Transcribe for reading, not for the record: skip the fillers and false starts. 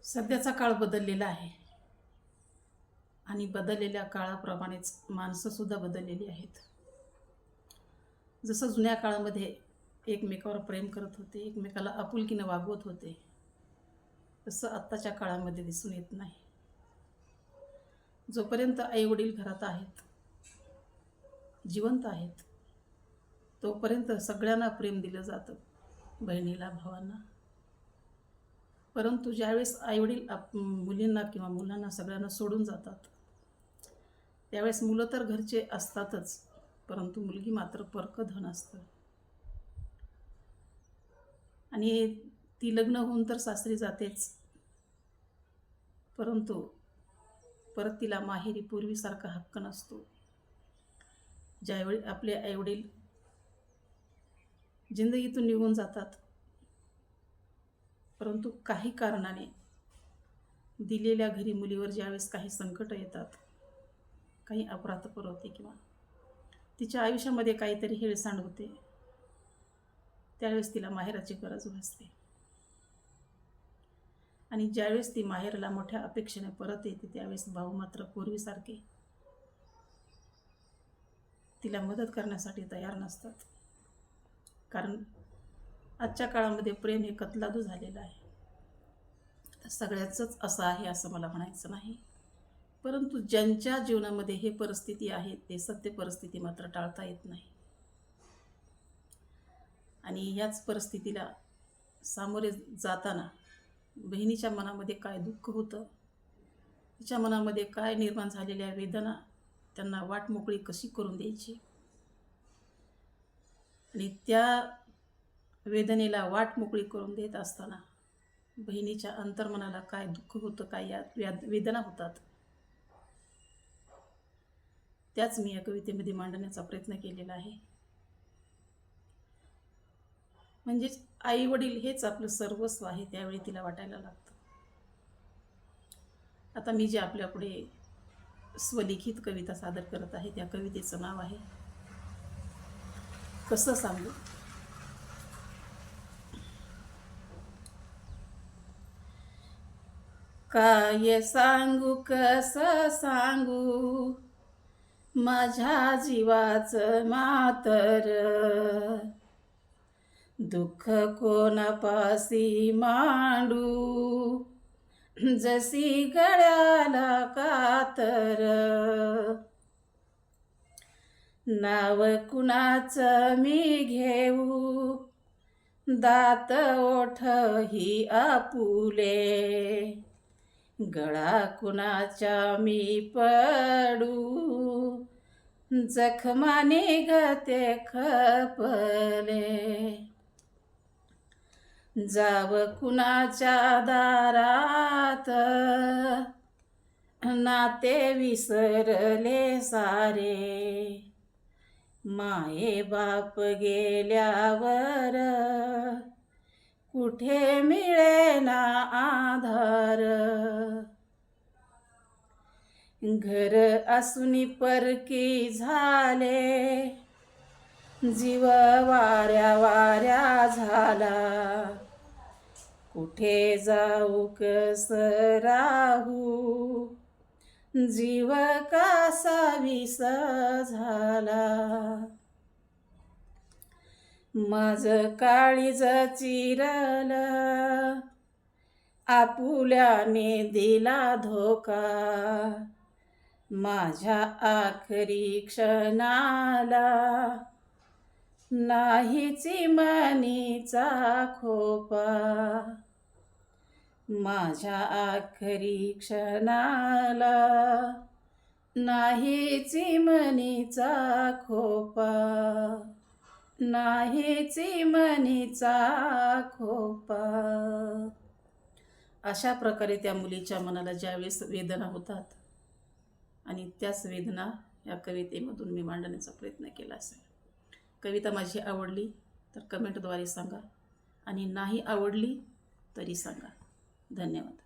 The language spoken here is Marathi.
सध्याचा काळ बदललेला आहे आणि बदललेल्या काळाप्रमाणेच माणसंसुद्धा बदललेली आहेत. जसं जुन्या काळामध्ये एकमेकावर प्रेम करत होते, एकमेकाला आपुलकीनं वागवत होते, तसं आत्ताच्या काळामध्ये दिसून येत नाही. जोपर्यंत आईवडील घरात आहेत, जिवंत आहेत, तोपर्यंत सगळ्यांना प्रेम दिलं जातं, बहिणीला, भावांना. परंतु ज्यावेळेस आईवडील मुलींना किंवा मुलांना सगळ्यांना सोडून जातात, त्यावेळेस मुलं तर घरचे असतातच, परंतु मुलगी मात्र परकधन असतं. आणि ती लग्न होऊन तर सासरी जातेच, परंतु परत तिला माहेरी पूर्वीसारखा हक्क नसतो. ज्यावेळी आपले आईवडील जिंदगीतून निघून जातात, परंतु काही कारणाने दिलेल्या घरी मुलीवर ज्यावेळेस काही संकट येतात, काही अपराध होते किंवा तिच्या आयुष्यामध्ये काहीतरी हेळसांड होते, त्यावेळेस तिला माहेराची गरज भासते. आणि ज्यावेळेस ती माहेरला मोठ्या अपेक्षेने परत येते, त्यावेळेस भाऊ मात्र पूर्वीसारखे तिला मदत करण्यासाठी तयार नसतात. कारण आजच्या काळामध्ये प्रेम हे कतलादू झालेलं आहे. तर सगळ्याचंच असं आहे असं मला म्हणायचं नाही, परंतु ज्यांच्या जीवनामध्ये हे परिस्थिती आहे, ते सत्य परिस्थिती मात्र टाळता येत नाही. आणि ह्याच परिस्थितीला सामोरे जाताना बहिणीच्या मनामध्ये काय दुःख होतं, तिच्या मनामध्ये काय निर्माण झालेल्या वेदना, त्यांना वाट मोकळी कशी करून द्यायची, आणि त्या वेदनेला वाट मोकळी करून देत असताना बहिणीच्या अंतर्मनाला काय दुःख होतं, काय या वेदना होतात, त्याच मी या कवितेमध्ये मांडण्याचा प्रयत्न केलेला आहे. म्हणजेच आई वडील हेच आपलं सर्वस्व आहे, त्यावेळी तिला वाटायला लागतं. आता मी जे आपल्यापुढे स्वलिखित कविता सादर करत आहे, त्या कवितेचं नाव आहे कसं सांगू. काय सांगू, कसं सांगू, माझ्या जीवाचं मातर, दुःख कोणापासी मांडू, जशी गळ्याला कातर, नाव कुणाचं मी घेऊ, दात ओठ ही आपुले, गळा कुणाच्या मी पडू, जखमाने गते खपले, जाव कुणाच्या दारात, नाते विसरले सारे, माये बाप गेल्यावर कुठे मिळेना आधार, घर असून परकी झाले, जीव वाऱ्या वाऱ्या झाला, कुठे जाऊ कसं राहू, जीव कासा विस झाला, माझं काळीज चिरलं, आपुल्याने दिला धोका, माझ्या आखरी क्षणाला नाहीच मनीचा खोपा, माझ्या आखरी क्षणाला नाहीच मनीचा खोपा, नाहीच मनीचा खोपा. अशा प्रकारे त्या मुलीच्या मनाला ज्यावेळेस वेदना होतात, आणि त्याच वेदना या कवितेमधून मी मांडण्याचा प्रयत्न केला असेल. कविता माझी आवडली तर कमेंटद्वारे सांगा, आणि नाही आवडली तरी सांगा. धन्यवाद.